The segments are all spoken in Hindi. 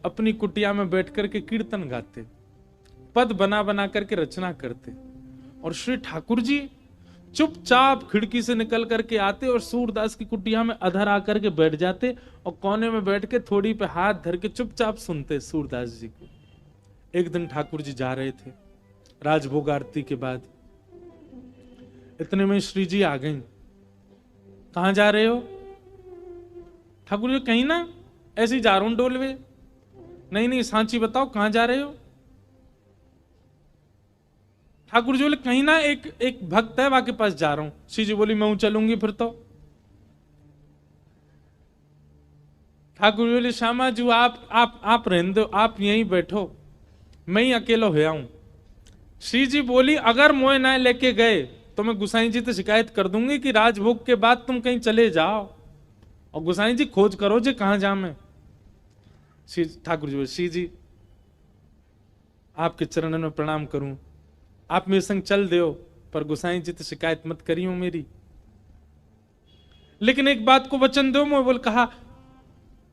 अपनी कुटिया में बैठ करके कीर्तन गाते, पद बना बना करके रचना करते, और श्री ठाकुर जी चुपचाप खिड़की से निकल करके आते और सूरदास की कुटिया में अधर आकर के बैठ जाते और कोने में बैठ के थोड़ी पे हाथ धर के चुपचाप सुनते सूरदास जी को। एक दिन ठाकुर जी जा रहे थे राजभोग आरती के बाद, इतने में श्री जी आ गई। कहां जा रहे हो? ठाकुर जी कहीं ना, ऐसे ही जा रहा हूं डोलवे। नहीं नहीं सांची बताओ कहां जा रहे हो? ठाकुर जी बोले कहीं ना, एक भक्त है वहां के पास जा रहा हूं। श्री जी बोली मैं चलूंगी फिर तो। ठाकुर जी बोले श्यामा जी आप रहने दो, आप यहीं बैठो, मैं ही अकेला हो आऊं। श्री जी बोली अगर मोए ना लेके गए तो मैं गुसाई जी से शिकायत कर दूंगी कि राजभोग के बाद तुम कहीं चले जाओ, और गुसाई जी खोज करो जी कहां जा मैं। ठाकुर जी बोले श्री जी आपके चरणों में प्रणाम करूं, आप मेरे संग चल दो, पर गुसाई जी तो शिकायत मत करियो मेरी, लेकिन एक बात को वचन दो। मैं बोल कहा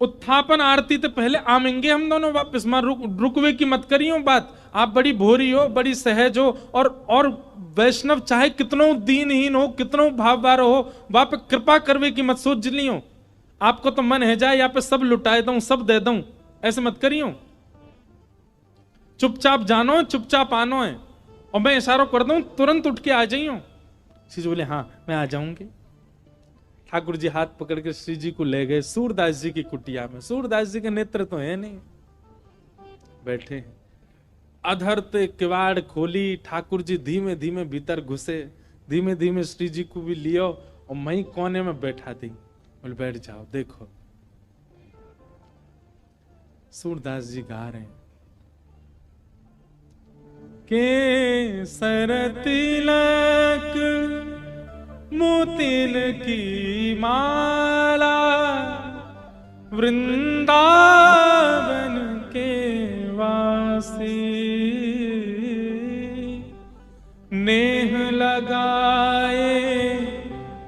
उत्थापन आरती तो पहले आमेंगे हम दोनों वापस, मां रुकवे की मत करियो बात। आप बड़ी भोरी हो, बड़ी सहज हो, और वैष्णव चाहे कितनों दीनहीन हो, कितनों भाववार हो, वहां पे कृपा करवे की मत सोच लियो। आपको तो मन है जाए यहाँ पे सब लुटाए दूं, सब दे दूं, ऐसे मत करियो। चुपचाप जानो, चुपचाप आनो है, और मैं इशारों कर दूं तुरंत उठ के आ जाइयो। श्री जी बोले हाँ मैं आ जाऊंगी। ठाकुर जी हाथ पकड़ के श्री जी को ले गए सूरदास जी की कुटिया में। सूरदास जी के नेत्र तो है नहीं, बैठे हैं। अधर ते किवाड़ खोली, ठाकुर जी धीमे धीमे भीतर घुसे, धीमे धीमे श्री जी को भी लियो और मैं कोने में बैठा दी। बोले बैठ जाओ। देखो सूरदास जी गा रहे हैं के सर तिलक मोतिन की माला, वृंदावन के वासी, नेह लगाए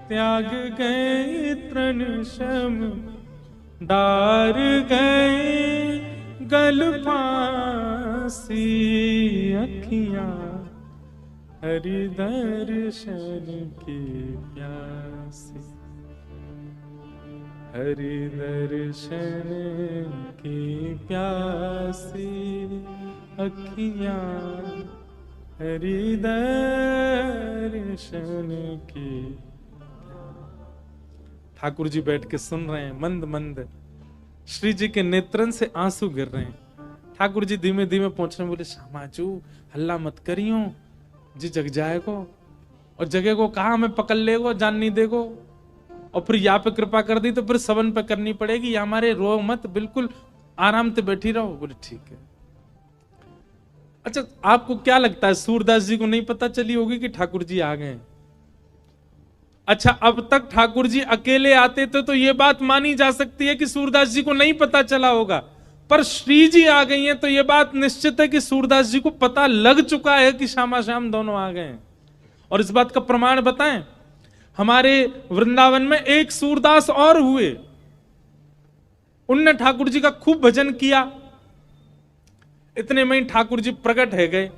त्याग गए तृण शम, डार गए गल फांसी, अखियां हरि दर्शन की प्यासी, हरि दर्शन की प्यासी, अखियां हरि दर्शन की। ठाकुर जी बैठ के सुन रहे हैं, मंद मंद श्री जी के नेत्रन से आंसू गिर रहे हैं। ठाकुर जी धीमे धीमे पहुंच रहे, बोले श्यामाचू हल्ला मत करियो जी, जग जाएगो, और जगह को कहा हमें पकड़ लेगो, जान नहीं देगो, और फिर यहाँ पे कृपा कर दी तो फिर सबन पे करनी पड़ेगी, या हमारे रो मत, बिल्कुल आराम से बैठी रहो। बोले ठीक है। अच्छा आपको क्या लगता है सूरदास जी को नहीं पता चली होगी कि ठाकुर जी आ गए? अच्छा अब तक ठाकुर जी अकेले आते थे तो ये बात मानी जा सकती है कि सूरदास जी को नहीं पता चला होगा, पर श्री जी आ गई हैं तो ये बात निश्चित है कि सूरदास जी को पता लग चुका है कि श्यामा श्याम दोनों आ गए हैं। और इस बात का प्रमाण बताएं, हमारे वृंदावन में एक सूरदास और हुए, उनने ठाकुर जी का खूब भजन किया। इतने में ही ठाकुर जी प्रकट है गए,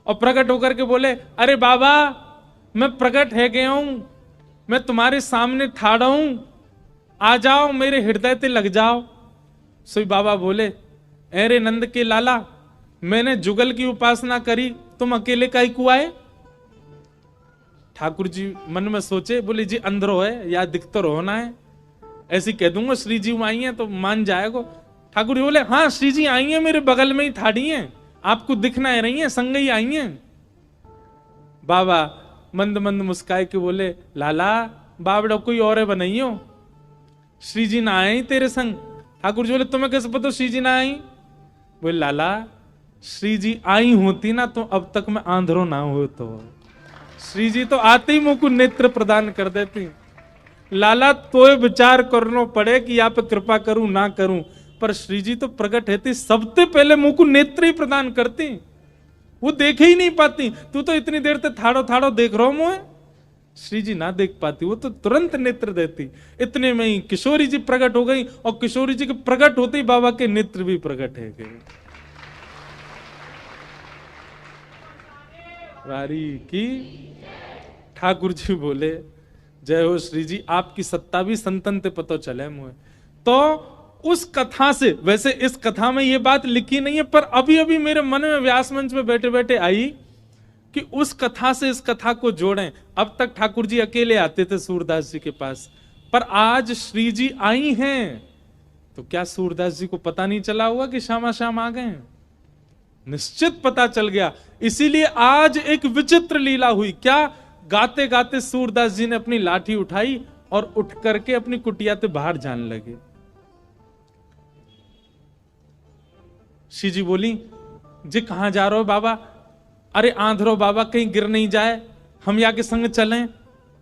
और प्रकट होकर के बोले अरे बाबा मैं प्रकट है गया हूं, मैं तुम्हारे सामने ठाड़ा हूं, आ जाओ मेरे हृदय ते लग जाओ। सोई बाबा बोले अरे नंद के लाला, मैंने जुगल की उपासना करी, तुम अकेले काहे को आए? ठाकुर जी मन में सोचे, बोले जी अंदरो है या दिखतर होना है, ऐसी कह दूंगा श्री जी आई हैं तो मान जाएगा। ठाकुर जी बोले हाँ श्री जी आई हैं, मेरे बगल में ही ठाड़ी हैं, आपको दिखना है रही हैं, संग ही आई हैं। बाबा मंद मंद मुस्काए के बोले लाला बाबड़ा कोई और है बनाइयो, श्री जी ना आए तेरे संग। ठाकुर जी बोले तुम्हें कैसे पता श्री जी ना आई? बोले लाला श्री जी आई होती ना तो अब तक मैं आंधरो ना हो, तो श्री जी तो आते ही मुंह को नेत्र प्रदान कर देती। लाला तो विचार करना पड़े कि यहाँ पे कृपा करूं ना करूं, पर श्री जी तो प्रकट है सबसे पहले मुंह को नेत्र ही प्रदान करती, वो देखे ही नहीं पाती। तू तो इतनी देर तक थाड़ो थाड़ो देख रहा हूं मुझे, श्री जी ना देख पाती, वो तो तुरंत नेत्र देती। इतने में ही किशोरी जी प्रकट हो गई, और किशोरी जी के प्रकट होते ही बाबा के नेत्र भी प्रकट है गए। वारी की ठाकुर जी बोले जय हो श्री जी, आपकी सत्ता भी संतन ते पतो चले मुझे। तो उस कथा से, वैसे इस कथा में ये बात लिखी नहीं है, पर अभी अभी मेरे मन में व्यास मंच में बैठे बैठे आई कि उस कथा से इस कथा को जोड़ें। अब तक ठाकुर जी अकेले आते थे सूरदास जी के पास, पर आज श्री जी आई हैं, तो क्या सूरदास जी को पता नहीं चला होगा कि श्यामा श्याम आ गए हैं? निश्चित पता चल गया। इसीलिए आज एक विचित्र लीला हुई। क्या? गाते गाते सूरदास जी ने अपनी लाठी उठाई और उठ करके अपनी कुटिया से बाहर जाने लगे। श्री जी बोली जी कहां जा रहे हो बाबा? अरे आंधरो बाबा, कहीं गिर नहीं जाए, हम या के संग चलें,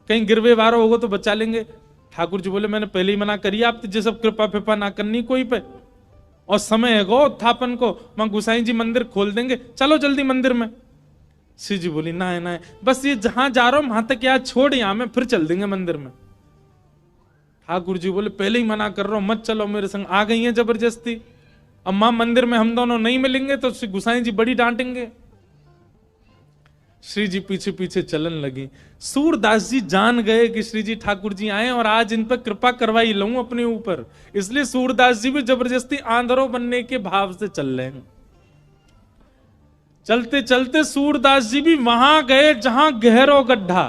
कहीं गिरवे वारो होगा तो बचा लेंगे। ठाकुर जी बोले मैंने पहले ही मना करी आप जे सब कृपा फिपा ना करनी कोई पे, और समय है गो उत्थापन को, मां गुसाई जी मंदिर खोल देंगे, चलो जल्दी मंदिर में। श्री जी बोली ना है ना है, बस ये जहां जा रहा हूं वहां तक यार छोड़, यहां में फिर चल देंगे मंदिर में। ठाकुर जी बोले पहले ही मना कर रहा हूं, मत चलो मेरे संग। आ गई है जबरदस्ती, अब मां मंदिर में हम दोनों नहीं मिलेंगे तो श्री गुसाई जी बड़ी डांटेंगे। श्री जी पीछे पीछे चलन लगी। सूरदास जी जान गए कि श्री जी ठाकुर जी आए और आज इन पर कृपा करवाई लूं अपने ऊपर, इसलिए सूरदास जी भी जबरदस्ती आंधरो बनने के भाव से चल रहे हैं। चलते चलते सूरदास जी भी वहां गए जहां गहरो गड्ढा।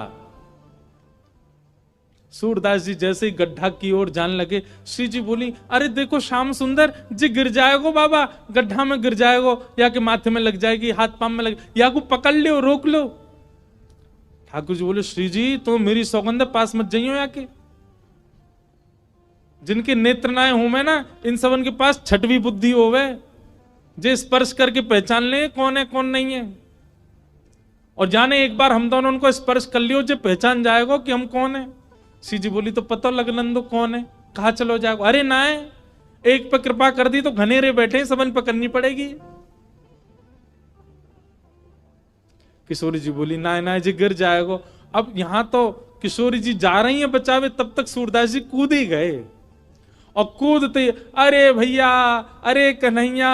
सूरदास जी जैसे ही गड्ढा की ओर जाने लगे, श्री जी बोली अरे देखो श्याम सुंदर जी गिर जाएगो बाबा, गड्ढा में गिर जाएगो, या के माथे में लग जाएगी, हाथ पांव में लग, या को पकड़ लो, रोक लो। ठाकुर जी बोले श्री जी तो मेरी सौगंध पास मत जाइयो, या के जिनके नेत्र नाए हूं मैं ना, इन सबन के पास छठवीं बुद्धि होवे, जे स्पर्श करके पहचान ले कौन है कौन नहीं है। और जाने एक बार हम दोनों उनको स्पर्श कर लियो, जो पहचान जाएगो कि हम कौन है। श्री जी बोली तो पता लगन दो कौन है, कहा चलो जाओ। अरे ना है, एक पे कृपा कर दी तो घनेरे बैठे सबन पकड़नी पड़ेगी। किशोरी जी बोली ना ना जी गिर जाएगो। अब यहां तो किशोरी जी जा रही हैं बचावे, तब तक सूरदास जी कूद ही गए, और कूदते अरे भैया, अरे कन्हैया,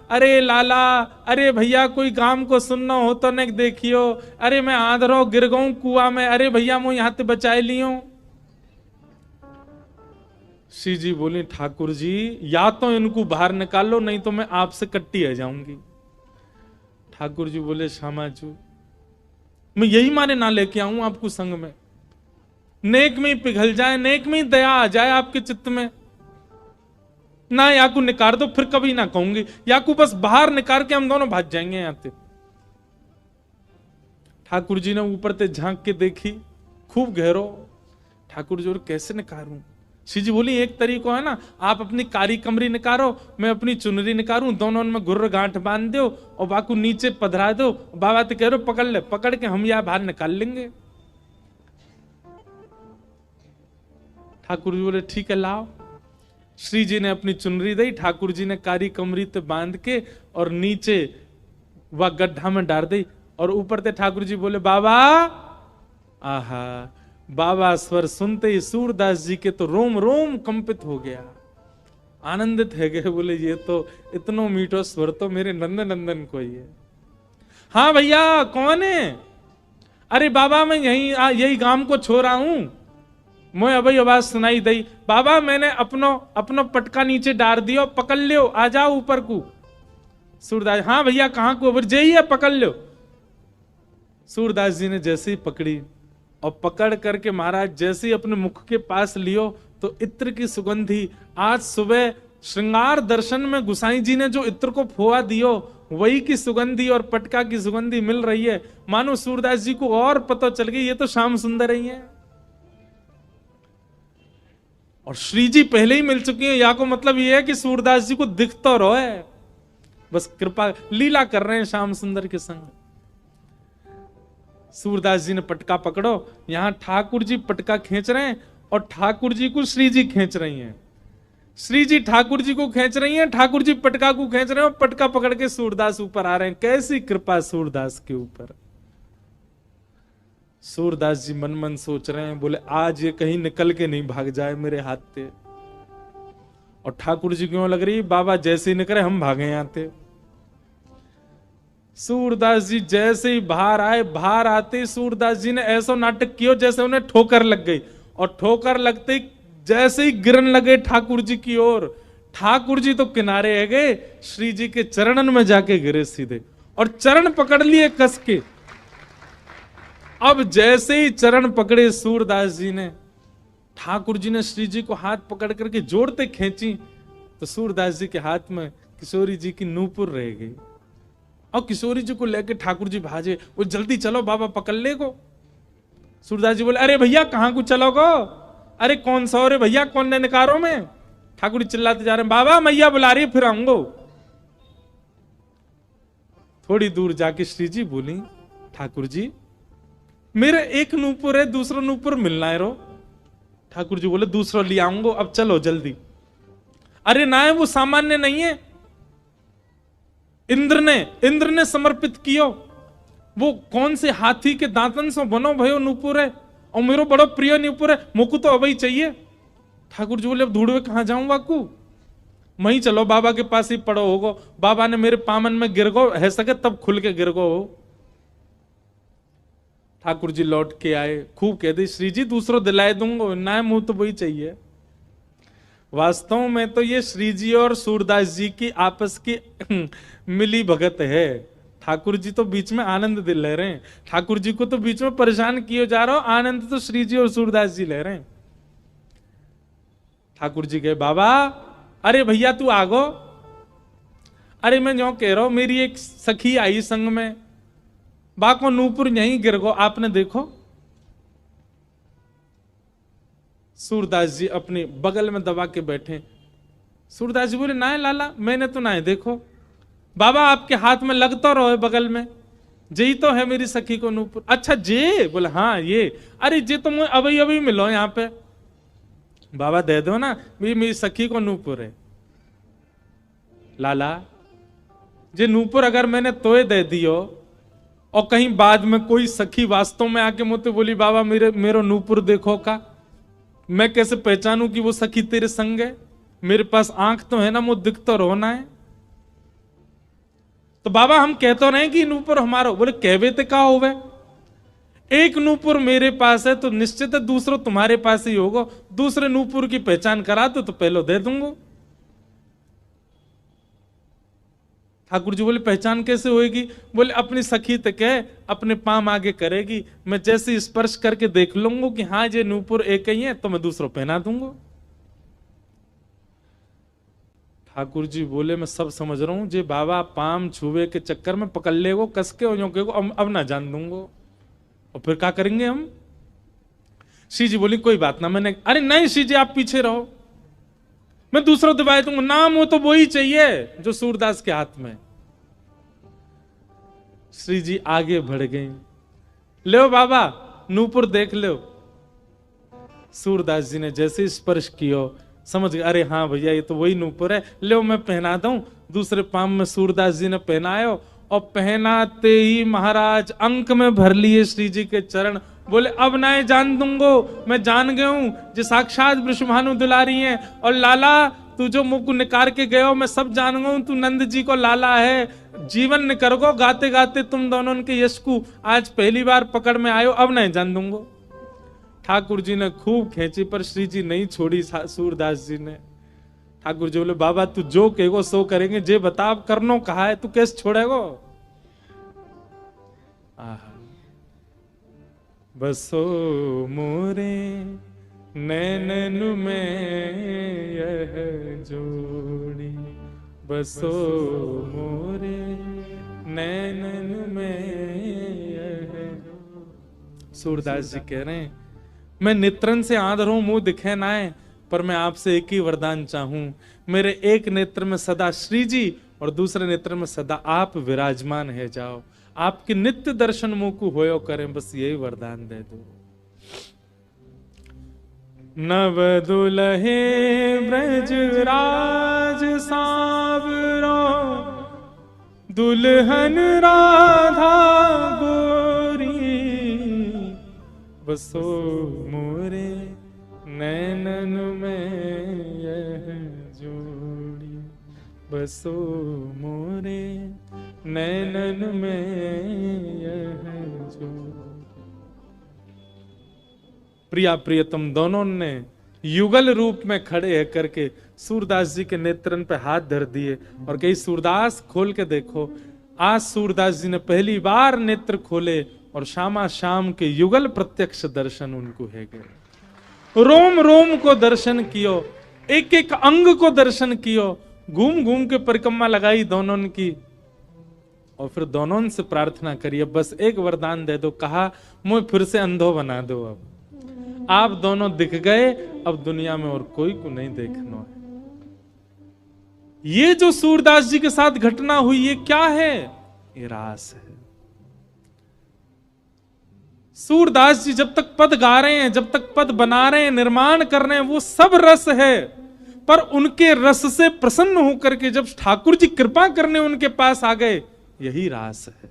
अरे लाला, अरे भैया कोई काम को सुनना हो तो न देखियो, अरे मैं आंधरो गिर गऊं कुआ में, अरे भैया मैं यहां से बचाए लियो। श्री जी बोली ठाकुर जी या तो इनको बाहर निकालो, नहीं तो मैं आपसे कट्टी आ जाऊंगी। ठाकुर जी बोले श्यामा जी मैं यही मारे ना लेके आऊं आपको संग में, नेक में ही पिघल जाए, नेक में ही दया आ जाए आपके चित्त में ना, या को निकाल दो फिर कभी ना कहूंगी, या को बस बाहर निकाल के हम दोनों भाग जाएंगे यहां से। ठाकुर जी ने ऊपर से झांक के देखी, खूब गहरो। ठाकुर जी और कैसे निकालूं? श्री जी बोली एक तरीका है ना, आप अपनी कारी कमरी निकालो, मैं अपनी चुनरी निकालूं, दोनों में गुर्र गांठ बांध दो और बाकू नीचे पधरा दो, बाबा तो कह रहे पकड़ ले, पकड़ के हम यहां बाहर निकाल लेंगे। ठाकुर जी बोले ठीक है लाओ। श्री जी ने अपनी चुनरी दी, ठाकुर जी ने कारी कमरी ते बांध के और नीचे वह गड्ढा में डाल दी, और ऊपर से ठाकुर जी बोले बाबा। आहा, बाबा स्वर सुनते ही सूरदास जी के तो रोम रोम कंपित हो गया, आनंदित है गए, बोले ये तो इतनो मीठो स्वर तो मेरे नंदन नंदन को ही है। हाँ भैया कौन है? अरे बाबा मैं यही गांव को छोड़ा हूं, मैं अभी आवाज सुनाई दई, बाबा मैंने अपनो पटका नीचे डाल दियो, पकड़ लियो, आ जाओ ऊपर को। सूरदास हाँ भैया कहां को? जाइए पकड़ लो। सूरदास जी ने जैसे ही पकड़ी और पकड़ करके महाराज जैसे ही अपने मुख के पास लियो, तो इत्र की सुगंधी, आज सुबह श्रृंगार दर्शन में गुसाई जी ने जो इत्र को फोआ दियो वही की सुगंधी और पटका की सुगंधी मिल रही है। मानो सूरदास जी को और पता चल गई ये तो श्याम सुंदर ही है, और श्री जी पहले ही मिल चुकी है। या को मतलब ये है कि सूरदास जी को दिख तो रहो है, बस कृपा लीला कर रहे हैं श्याम सुंदर के संग। सूरदास जी ने पटका पकड़ो, यहां ठाकुर जी पटका खींच रहे हैं और ठाकुर जी को श्री जी खींच रही हैं। श्री जी ठाकुर जी को खींच रही हैं, ठाकुर जी पटका को खींच रहे हैं, और पटका पकड़ के सूरदास ऊपर आ रहे हैं। कैसी कृपा सूरदास के ऊपर! सूरदास जी मन मन सोच रहे हैं, बोले आज ये कहीं निकल के नहीं भाग जाए मेरे हाथ से। और ठाकुर जी क्यों लग रही, बाबा जैसे ही निकले हम भागे यहाँ थे। सूरदास जी जैसे ही बाहर आए, बाहर आते सूरदास जी ने ऐसा नाटक किया जैसे उन्हें ठोकर लग गई, और ठोकर लगते ही जैसे ही गिरन लगे ठाकुर जी की ओर, ठाकुर जी तो किनारे है गए, श्री जी के चरणन में जाके गिरे सीधे, और चरण पकड़ लिए कस के। अब जैसे ही चरण पकड़े सूरदास जी ने, ठाकुर जी ने श्री जी को हाथ पकड़ करके जोड़ते खींची, तो सूरदास जी के हाथ में किशोरी जी की नूपुर रह गई। और किशोरी जी को लेके ठाकुर जी भाजे, वो जल्दी चलो बाबा पकड़ ले को। सूरदास जी बोले अरे भैया कहां को चलोगो, अरे कौन सा, अरे भैया कौन ने निकारो में। ठाकुर जी चिल्लाते जा रहे हैं, बाबा मैया बुला रही फिर आऊंगो। थोड़ी दूर जाके श्री जी बोली, ठाकुर जी मेरे एक नूपुर है, दूसरा नूपुर मिलना है रो। ठाकुर जी बोले दूसरा ले आऊंगो, अब चलो जल्दी। अरे ना है वो सामान्य नहीं है, इंद्र ने समर्पित कियो, वो कौन से हाथी के दांतन से बनो भयो नूपुर है, और मेरो बड़ो प्रिय नूपुर है, मुकु तो अभी चाहिए। ठाकुर जी बोले अब ढूंढवे कहां जाऊं बाकू, वहीं चलो बाबा के पास ही पड़ो होगो, बाबा ने मेरे पामन में गिर गो है सके तब खुल के गिर गो हो। ठाकुर जी लौट के आए, खूब कह दी श्री जी दूसरों दिलाए दूंगा, ना मुंह तो वही चाहिए। वास्तव में तो ये श्री जी और सूरदास जी की आपस की मिली भगत है। ठाकुर जी तो बीच में आनंद दिल ले रहे हैं, ठाकुर जी को तो बीच में परेशान किए जा रहा हो, आनंद तो श्री जी और सूरदास जी ले रहे हैं। ठाकुर जी कहे बाबा अरे भैया तू आगो, अरे मैं जो कह रहा हूं मेरी एक सखी आई संग में, बाको नूपुर यहीं गिर गो, आपने देखो। सूरदास जी अपने बगल में दबा के बैठे। सूरदास जी बोले ना है लाला, मैंने तो ना है देखो। बाबा आपके हाथ में लग तो रहो है बगल में, जे तो है मेरी सखी को नूपुर। अच्छा जे, बोले हाँ ये, अरे जे तो मुझे अभी अभी मिलो यहाँ पे। बाबा दे दो ना, मेरी सखी को नूपुर है। लाला जे नूपुर अगर मैंने तोय दे दियो, और कहीं बाद में कोई सखी वास्तव में आके मुझे बोली बाबा मेरो नूपुर देखो का, मैं कैसे पहचानूं कि वो सखी तेरे संग है? मेरे पास आंख तो है ना, मुझे दिख तो रोना है। तो बाबा हम कहते रहे कि नूपुर हमारा, बोले कहवे ते का होवे, एक नूपुर मेरे पास है तो निश्चित है दूसरा तुम्हारे पास ही होगा, दूसरे नूपुर की पहचान करा तो पहले दे दूंगा। ठाकुर जी बोले पहचान कैसे होएगी? बोले अपनी सखी तक है, अपने पाम आगे करेगी, मैं जैसे स्पर्श करके देख लूंगा कि हाँ ये नूपुर एक ही है तो मैं दूसरों पहना दूंगा। ठाकुर जी बोले मैं सब समझ रहा हूं, जे बाबा पाम छुए के चक्कर में पकड़ ले वो कस के हो के अब ना जान दूंगा, और फिर क्या करेंगे हम? श्री जी बोली कोई बात ना, मैंने, अरे नहीं श्री जी आप पीछे रहो, मैं दूसरा दबाए दूंगा, नाम हो तो वो ही चाहिए जो सूरदास के हाथ में। श्री जी आगे बढ़ गए, लो बाबा नूपुर देख लो। सूरदास जी ने जैसे स्पर्श किया समझ गए, अरे हाँ भैया ये तो वही नूपुर है, लो मैं पहना दूं। दूसरे पाम में सूरदास जी ने पहनायो, और पहनाते ही महाराज अंक में भर लिए श्री जी के चरण। बोले अब ना जान दूंगो, मैं जान गया हूं जो साक्षात वृषभानु दुलारी हैं, और लाला तू जो मुख निकार के गयो मैं सब जान गया हूं, तू नंद जी को लाला है, जीवन निकर गो गाते गाते तुम दोनों के यश को आज पहली बार पकड़ में आयो, अब नहीं जान दूंगो। ठाकुर जी ने खूब खींची पर श्री जी नहीं छोड़ी सूरदास जी ने। ठाकुर जी बोले बाबा तू जो कहेगो सो करेंगे, जे बता अब करनो कहा है, तू कैसे छोड़ेगो? बसो मोरे नैनन में यह जोड़ी, बसो मोरे नैनन में यह। सूरदास जी कह रहे हैं मैं नेत्रन से आंधर हूं, मुंह दिखे ना है, पर मैं आपसे एक ही वरदान चाहूं, मेरे एक नेत्र में सदा श्री जी और दूसरे नेत्र में सदा आप विराजमान है जाओ, आपके नित्य दर्शन मुंह को होयो करें, बस यही वरदान दे दो। नव दुलहे ब्रज राज सांवरो, दुल्हन राधा गोरी, बसो मोरे नैनन में यह जोड़ी, बसो मोरे नैनन में यह जोड़ी। प्रिया प्रियतम दोनों ने युगल रूप में खड़े है करके सूरदास जी के नेत्रन पे हाथ धर दिए और कही सूरदास खोल के देखो। आज सूरदास जी ने पहली बार नेत्र खोले और श्यामा श्याम के युगल प्रत्यक्ष दर्शन उनको है गए। रोम रोम को दर्शन कियो, एक एक अंग को दर्शन कियो, घूम घूम के परिक्रमा लगाई दोनों की और फिर दोनों से प्रार्थना करिए बस एक वरदान दे दो। कहा मुझे फिर से अंधो बना दो, अब आप दोनों दिख गए, अब दुनिया में और कोई को नहीं देखना है। ये जो सूरदास जी के साथ घटना हुई ये क्या है? ये रास है। सूरदास जी जब तक पद गा रहे हैं, जब तक पद बना रहे हैं, निर्माण कर रहे हैं, वो सब रस है, पर उनके रस से प्रसन्न होकर के जब ठाकुर जी कृपा करने उनके पास आ गए, यही रास है।